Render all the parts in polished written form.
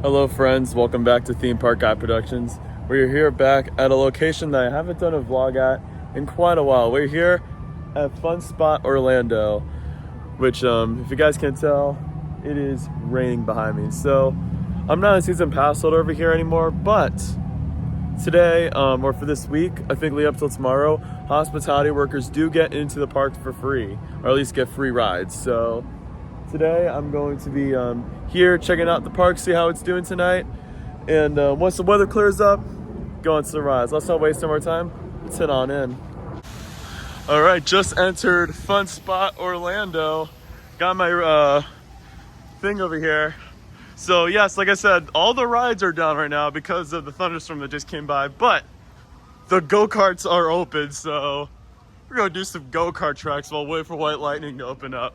Hello friends, welcome back to Theme Park Guy Productions. We're here back at a location that I haven't done a vlog at in quite a while. We're here at Fun Spot Orlando, which if you guys can tell, it is raining behind me. So I'm not a season pass holder over here anymore, but today, or for this week, I think lead up till tomorrow, hospitality workers do get into the park for free, or at least get free rides. So today I'm going to be here checking out the park, see how it's doing tonight, and once the weather clears up, go on to the rides. Let's not waste any more time, let's head on in. All right, just entered Fun Spot Orlando. Got my thing over here. So yes, like I said, all the rides are down right now because of the thunderstorm that just came by, but the go-karts are open, so we're gonna do some go-kart tracks while waiting for White Lightning to open up.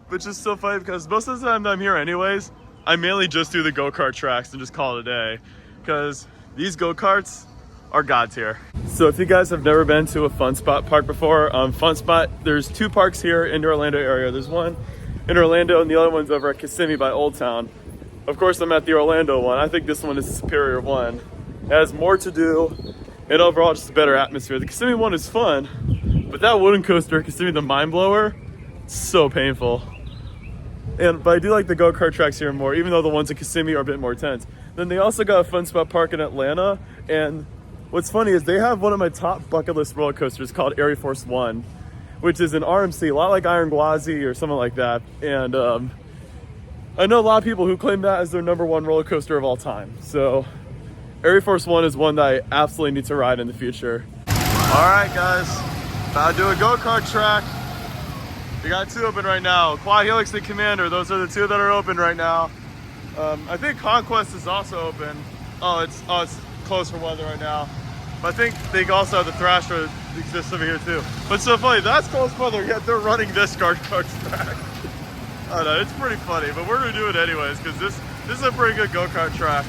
Which is so funny because most of the time that I'm here anyways, I mainly just do the go-kart tracks and just call it a day, because these go-karts are god tier. So if you guys have never been to a Fun Spot park before, Fun Spot, there's two parks here in the Orlando area. There's one in Orlando and the other one's over at Kissimmee by Old Town. Of course, I'm at the Orlando one. I think this one is the superior one. It has more to do and overall just a better atmosphere. The Kissimmee one is fun, but that wooden coaster, Kissimmee the Mind Blower, it's so painful. But I do like the go-kart tracks here more, even though the ones in Kissimmee are a bit more intense. Then they also got a Fun Spot park in Atlanta, and what's funny is they have one of my top bucket list roller coasters called Air Force One, which is an RMC, a lot like Iron Gwazi or something like that. And I know a lot of people who claim that as their number one roller coaster of all time. So Air Force One is one that I absolutely need to ride in the future. All right, guys, about to do a go-kart track. We got two open right now. Quad Helix and Commander, those are the two that are open right now. I think Conquest is also open. Oh, it's closed for weather right now. But I think they also have the Thrasher that exists over here too. But it's so funny, that's closed for weather, yet they're running this go-kart track. I don't know, it's pretty funny, but we're gonna do it anyways, because this is a pretty good go-kart track.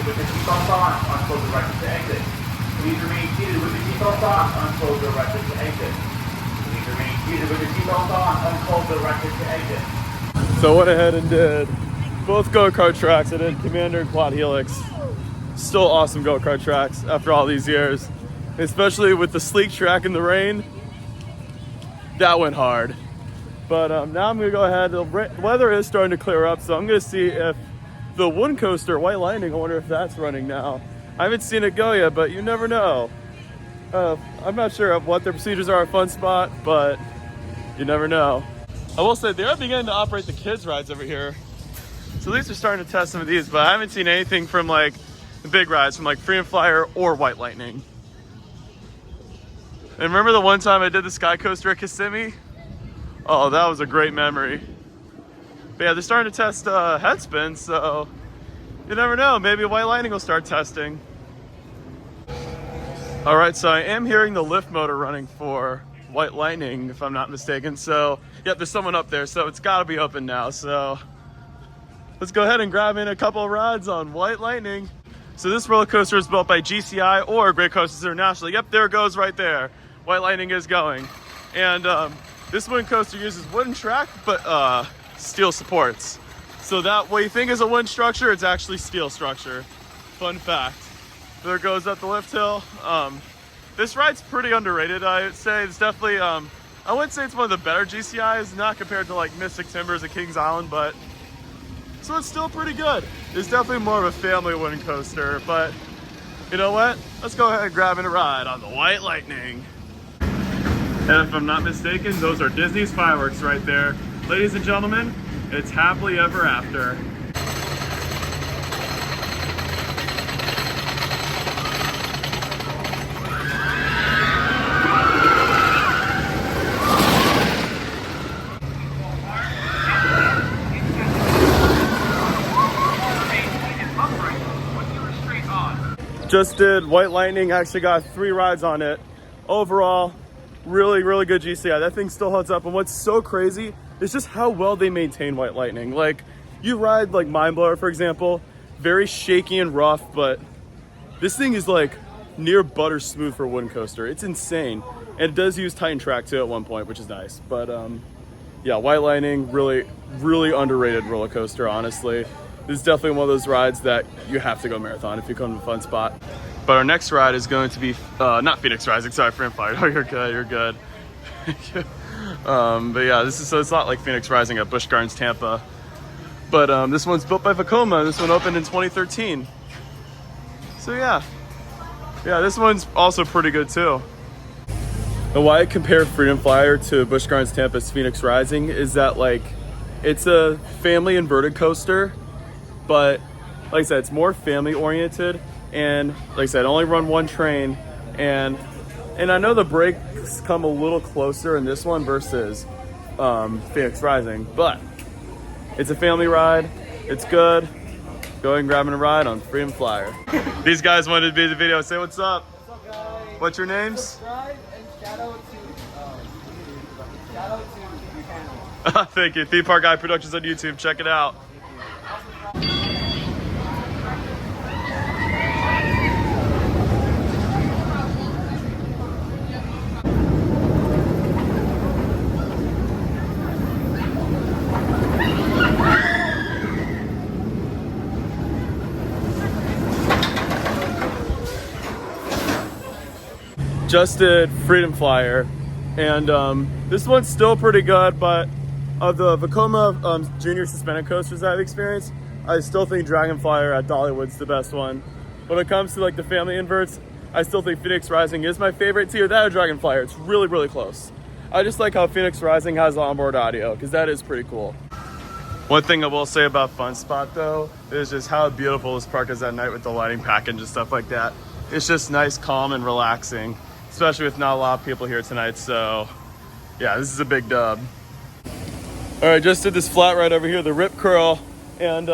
With the seatbelt on, unclose the right to exit. Please remain seated with the seatbelt on, unclose the right to exit. Please remain seated with the seatbelt on, unclose the right to exit. So I went ahead and did both go-kart tracks. I did Commander and Quad Helix. Still awesome go-kart tracks after all these years. Especially with the sleek track in the rain. That went hard. But now I'm gonna go ahead. The weather is starting to clear up, so I'm gonna see if the wooden coaster, White Lightning, I wonder if that's running now. I haven't seen it go yet, but you never know. I'm not sure of what their procedures are at Fun Spot, but you never know. I will say they are beginning to operate the kids' rides over here. So at least they're starting to test some of these, but I haven't seen anything from like the big rides from like Freedom Flyer or White Lightning. And remember the one time I did the Sky Coaster at Kissimmee? Oh, that was a great memory. But yeah, they're starting to test head spins, so you never know. Maybe White Lightning will start testing. All right, so I am hearing the lift motor running for White Lightning, if I'm not mistaken. So, yep, there's someone up there, so it's gotta be open now. So let's go ahead and grab in a couple of rides on White Lightning. So this roller coaster is built by GCI or Great Coasters International. Yep, there it goes right there. White Lightning is going. And this wooden coaster uses wooden track, but steel supports. So that what you think is a wooden structure, it's actually steel structure. Fun fact. There goes up the lift hill. This ride's pretty underrated, I would say. It's definitely, I wouldn't say it's one of the better GCIs, not compared to like Mystic Timbers at Kings Island, but so it's still pretty good. It's definitely more of a family wooden coaster, but you know what? Let's go ahead and grab in a ride on the White Lightning. And if I'm not mistaken, those are Disney's fireworks right there. Ladies and gentlemen, it's happily ever after. Just did White Lightning, actually got 3 rides on it. Overall, Really, really good GCI. That thing still holds up. And what's so crazy is just how well they maintain White Lightning. Like, you ride like Mindblower, for example, very shaky and rough, but this thing is like near butter smooth for a wooden coaster. It's insane. And it does use Titan Track too at one point, which is nice. But yeah, White Lightning, really, really underrated roller coaster, honestly. This is definitely one of those rides that you have to go marathon if you come to a fun spot. But our next ride is going to be, not Phoenix Rising, sorry, Freedom Flyer. Oh, you're good, you're good. But yeah, so it's not like Phoenix Rising at Busch Gardens, Tampa. But this one's built by Vekoma. This one opened in 2013. So yeah. Yeah, this one's also pretty good too. And why I compare Freedom Flyer to Busch Gardens Tampa's Phoenix Rising is that, like, it's a family inverted coaster, but like I said, it's more family oriented, and like I said, only run one train, and I know the brakes come a little closer in this one versus Phoenix Rising, but it's a family ride. It's good. Go ahead and grab a ride on Freedom Flyer. These guys wanted to be in the video. Say what's up. What's up, guys? What's your names? Subscribe and shout out to your channel. Thank you. Theme Park Guy Productions on YouTube. Check it out. Just did Freedom Flyer, and this one's still pretty good, but of the Vekoma junior suspended coasters I've experienced, I still think Dragon Flyer at Dollywood's the best one. When it comes to like the family inverts, I still think Phoenix Rising is my favorite tier. That or Dragon Flyer. It's really, really close. I just like how Phoenix Rising has onboard audio, because that is pretty cool. One thing I will say about Fun Spot though is just how beautiful this park is at night with the lighting package and stuff like that. It's just nice, calm, and relaxing, especially with not a lot of people here tonight. So yeah, this is a big dub. All right, just did this flat ride over here, the Rip Curl, and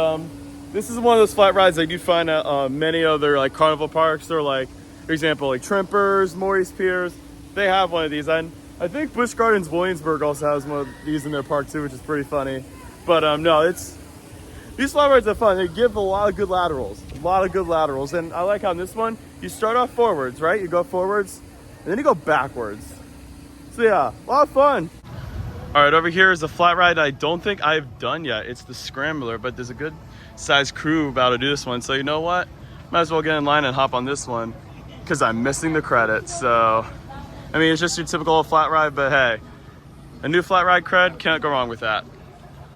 this is one of those flat rides that you find at many other like carnival parks, or like, for example, like Trimpers, Maurice Piers. They have one of these, and I think Busch Gardens Williamsburg also has one of these in their park too, which is pretty funny. But no, these flat rides are fun. They give a lot of good laterals, and I like how in this one you start off forwards, right? You go forwards, and then you go backwards. So yeah, a lot of fun. All right, over here is a flat ride I don't think I've done yet. It's the Scrambler, but there's a good sized crew about to do this one. So you know what? Might as well get in line and hop on this one, because I'm missing the credits. So, I mean, it's just your typical flat ride, but hey, a new flat ride cred, can't go wrong with that.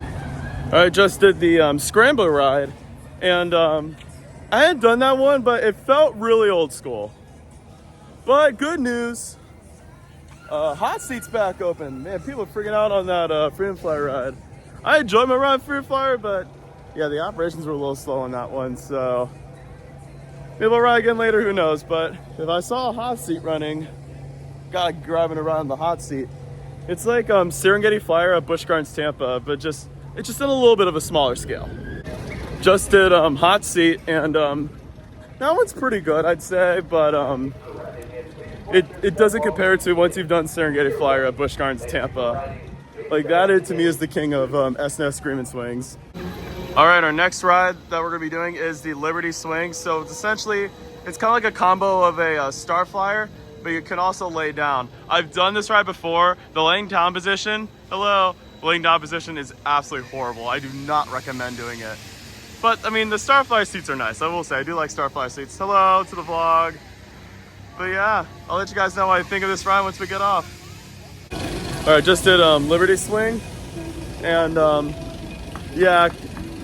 All right, just did the Scrambler ride, and I hadn't done that one, but it felt really old school. But good news, hot seat's back open. Man, people are freaking out on that Freedom Flyer ride. I enjoyed my ride on Freedom Flyer, but yeah, the operations were a little slow on that one, so maybe I'll ride again later, who knows. But if I saw a hot seat running, gotta grab it around the hot seat. It's like Serengeti Flyer at Busch Gardens Tampa, but it's just in a little bit of a smaller scale. Just did hot seat, and that one's pretty good, I'd say, but it doesn't compare to once you've done Serengeti Flyer at Busch Gardens Tampa. Like, that to me is the king of S&S Screamin' Swings. All right, our next ride that we're gonna be doing is the Liberty Swing. So it's essentially, it's kind of like a combo of a Star Flyer, but you can also lay down. I've done this ride before. The laying down position, laying down position is absolutely horrible. I do not recommend doing it. But I mean, the Star Flyer seats are nice. I will say, I do like Star Flyer seats. Hello to the vlog. But yeah, I'll let you guys know what I think of this ride once we get off. All right, just did Liberty Swing, and yeah,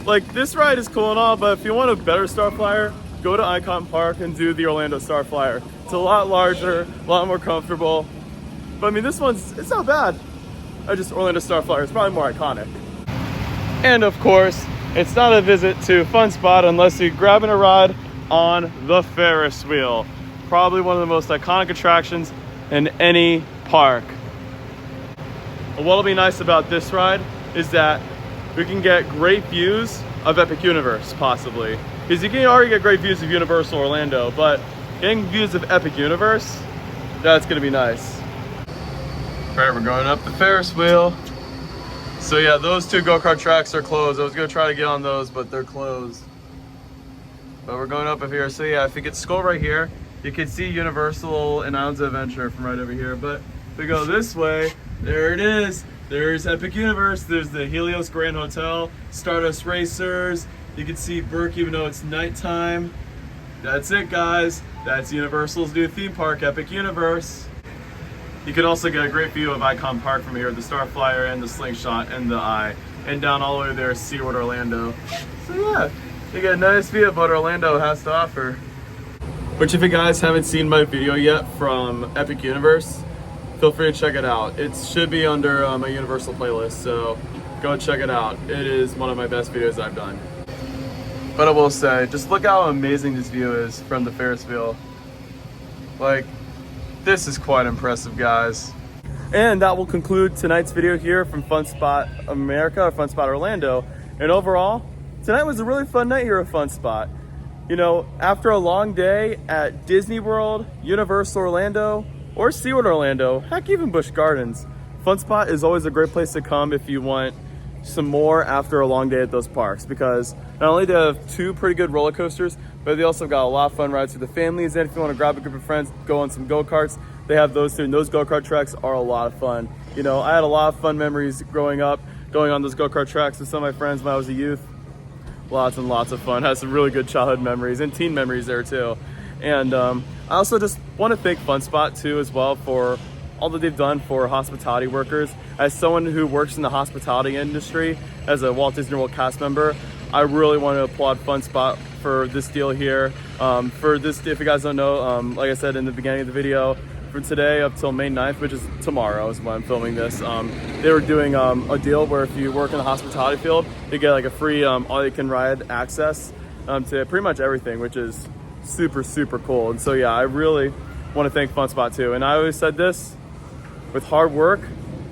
like, this ride is cool and all, but if you want a better Star Flyer, go to Icon Park and do the Orlando Star Flyer. It's a lot larger, a lot more comfortable. But I mean, this it's not bad. Orlando Star Flyer is probably more iconic. And of course, it's not a visit to Fun Spot unless you're grabbing a ride on the Ferris wheel. Probably one of the most iconic attractions in any park. What'll be nice about this ride is that we can get great views of Epic Universe, possibly. Because you can already get great views of Universal Orlando, but getting views of Epic Universe, that's gonna be nice. Right, we're going up the Ferris wheel. So yeah, those two go-kart tracks are closed. I was gonna try to get on those, but they're closed. But we're going up here. So yeah, if you could scroll right here, you can see Universal and Islands of Adventure from right over here. But if we go this way, there it is. There's Epic Universe. There's the Helios Grand Hotel, Stardust Racers. You can see Burke even though it's nighttime. That's it, guys. That's Universal's new theme park, Epic Universe. You can also get a great view of Icon Park from here, the Starflyer and the Slingshot and the Eye. And down all the way there is SeaWorld Orlando. So yeah, you get a nice view of what Orlando has to offer. Which if you guys haven't seen my video yet from Epic Universe, feel free to check it out. It should be under my Universal playlist, so go check it out. It is one of my best videos I've done. But I will say, just look how amazing this view is from the Ferris wheel. Like, this is quite impressive, guys. And that will conclude tonight's video here from Fun Spot America, or Fun Spot Orlando. And overall, tonight was a really fun night here at Fun Spot. You know, after a long day at Disney World, Universal Orlando, or SeaWorld Orlando, heck, even Busch Gardens, Fun Spot is always a great place to come if you want some more after a long day at those parks, because not only do they have two pretty good roller coasters, but they also got a lot of fun rides for the families. And if you want to grab a group of friends, go on some go-karts, they have those too, and those go-kart tracks are a lot of fun. You know, I had a lot of fun memories growing up, going on those go-kart tracks with some of my friends when I was a youth. Lots and lots of fun. Had some really good childhood memories and teen memories there too. And I also just want to thank Fun Spot too as well for all that they've done for hospitality workers. As someone who works in the hospitality industry, as a Walt Disney World cast member, I really want to applaud Fun Spot for this deal here. For this, if you guys don't know, like I said in the beginning of the video, from today up till May 9th, which is tomorrow is when I'm filming this, they were doing a deal where if you work in the hospitality field, you get like a free all-you-can-ride access to pretty much everything, which is super, super cool. And so yeah, I really want to thank Fun Spot too. And I always said this, with hard work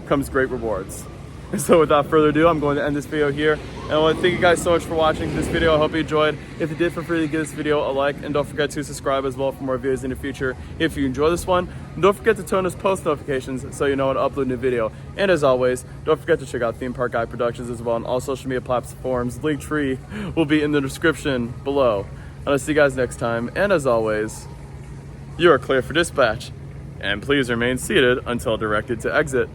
comes great rewards. And so without further ado, I'm going to end this video here. And I want to thank you guys so much for watching this video. I hope you enjoyed. If you did, feel free to give this video a like, and don't forget to subscribe as well for more videos in the future if you enjoy this one. And don't forget to turn on those post notifications so you know when to upload a new video. And as always, don't forget to check out Theme Park Guy Productions as well on all social media platforms. Linktree will be in the description below. And I'll see you guys next time. And as always, you are clear for dispatch. And please remain seated until directed to exit.